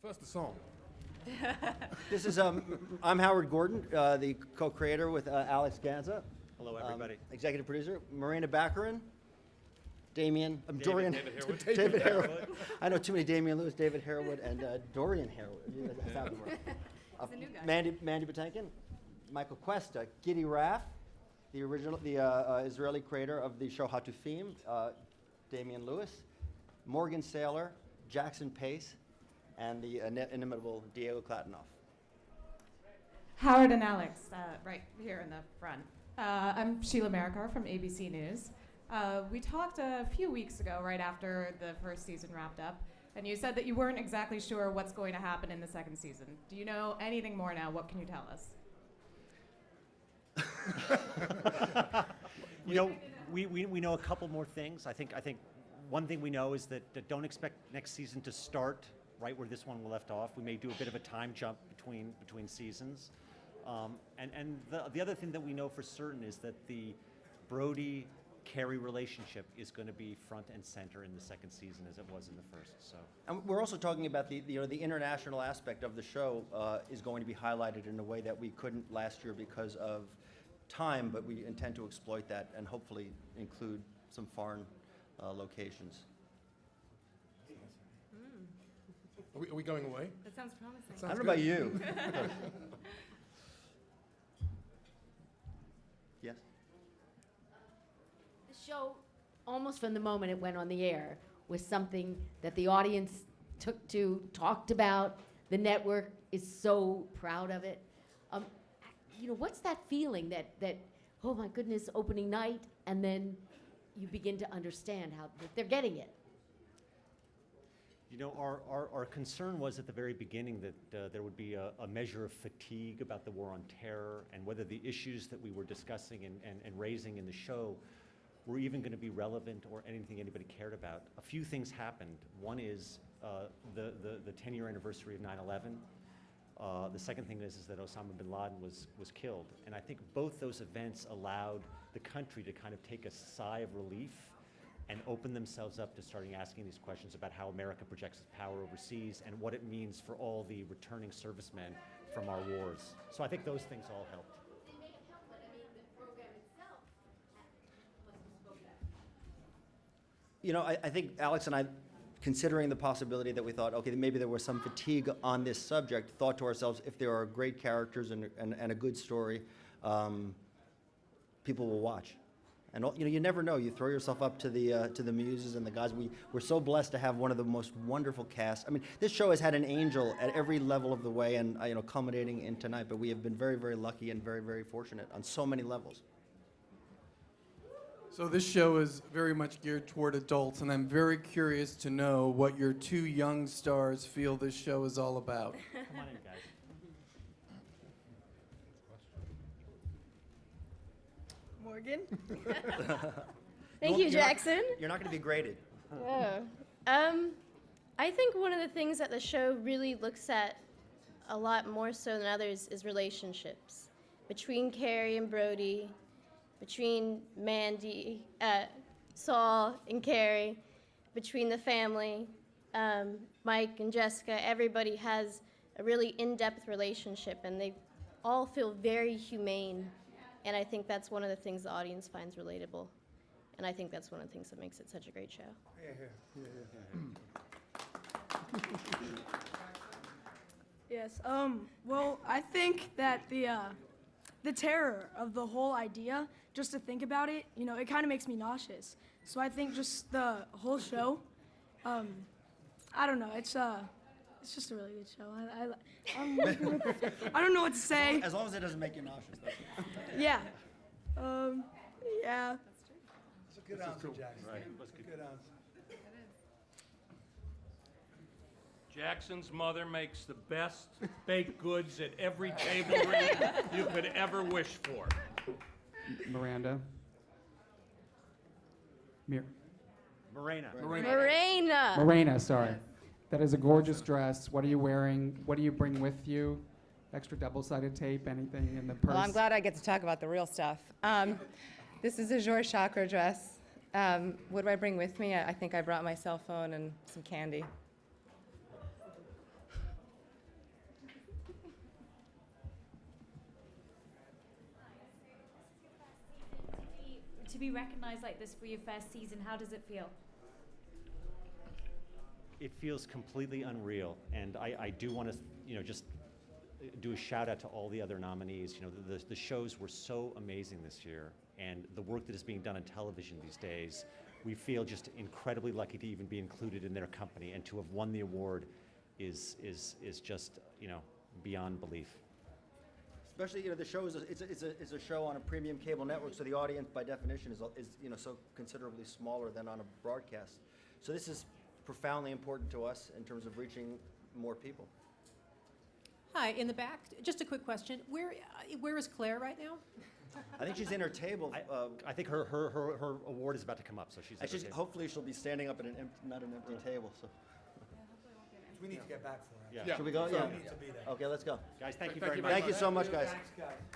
First, the song. This is I'm Howard Gordon, the co-creator with Alex Ganza. Hello, everybody. Executive producer, Marina Baccarin, Dorian Harwood. David Harwood. I know too many Damian Lewis, David Harwood, and Dorian Harwood. That sounds right. He's a new guy. Mandy Patinkin, Michael Cuesta, Giddy Raff, the Israeli creator of the show How to Theme, Damian Lewis, Morgan Saylor, Jackson Pace, and the inimitable Diego Klatinoff. Howard and Alex, right here in the front. I'm Sheila Maricar from ABC News. We talked a few weeks ago, right after the first season wrapped up, and you said that you weren't exactly sure what's going to happen in the second season. Do you know anything more now? What can you tell us? We know a couple more things. I think one thing we know is that don't expect next season to start right where this one left off. We may do a bit of a time jump between seasons. And the other thing that we know for certain is that the Brody-Carrie relationship is going to be front and center in the second season as it was in the first. So, and we're also talking about the international aspect of the show is going to be highlighted in a way that we couldn't last year because of time, but we intend to exploit that and hopefully include some foreign locations. Are we going away? That sounds promising. I don't know about you. Yes? The show, almost from the moment it went on the air, was something that the audience talked about. The network is so proud of it. What's that feeling that, oh my goodness, opening night, and then you begin to understand how that they're getting it? Our concern was at the very beginning that there would be a measure of fatigue about the war on terror and whether the issues that we were discussing and raising in the show were even going to be relevant or anything anybody cared about. A few things happened. One is the 10-year anniversary of 9/11. The second thing is that Osama bin Laden was killed. And I think both those events allowed the country to kind of take a sigh of relief and open themselves up to starting asking these questions about how America projects its power overseas and what it means for all the returning servicemen from our wars. So I think those things all helped. They may have helped, but I mean, the program itself must have spoken up. I think Alex and I, considering the possibility that we thought, okay, maybe there was some fatigue on this subject, thought to ourselves, if there are great characters and a good story, people will watch. And you never know. You throw yourself up to the muses and the guys. We're so blessed to have one of the most wonderful casts. I mean, this show has had an angel at every level of the way, and culminating in tonight. But we have been very, very lucky and very, very fortunate on so many levels. So this show is very much geared toward adults, and I'm very curious to know what your two young stars feel this show is all about. Come on in, guys. Morgan. Thank you, Jackson. You're not going to be graded. I think one of the things that the show really looks at a lot more so than others is relationships between Carrie and Brody, between Mandy, Saul and Carrie, between the family, Mike and Jessica. Everybody has a really in-depth relationship, and they all feel very humane. And I think that's one of the things the audience finds relatable. And I think that's one of the things that makes it such a great show. Yes. Well, I think that the terror of the whole idea, just to think about it, it kind of makes me nauseous. So I think just the whole show, I don't know. It's just a really good show. I don't know what to say. As long as it doesn't make you nauseous. That's it. Yeah. Yeah. It's a good answer, Jackson. Right. Good answer. Jackson's mother makes the best baked goods at every table read you could ever wish for. Miranda. Morena. Morena, sorry. That is a gorgeous dress. What are you wearing? What do you bring with you? Extra double-sided tape, anything in the purse? Well, I'm glad I get to talk about the real stuff. This is a Georges Chakra dress. What do I bring with me? I think I brought my cell phone and some candy. to be recognized like this for your first season, how does it feel? It feels completely unreal, and I do want to, just do a shout out to all the other nominees. The shows were so amazing this year, and the work that is being done on television these days, we feel just incredibly lucky to even be included in their company, and to have won the award is just, beyond belief. Especially, the show is it's a show on a premium cable network, so the audience by definition is so considerably smaller than on a broadcast. So this is profoundly important to us in terms of reaching more people. Hi, in the back. Just a quick question. Where is Claire right now? I think she's in her table. I think her award is about to come up, so she's. At her table. Hopefully she'll be standing up at not an empty table. So. We need to get back for her. Yeah. Should we go? So Yeah. we need to be there. Okay, let's go. Guys, thank you Thank very you much. Thank you so much, guys. Thanks, guys.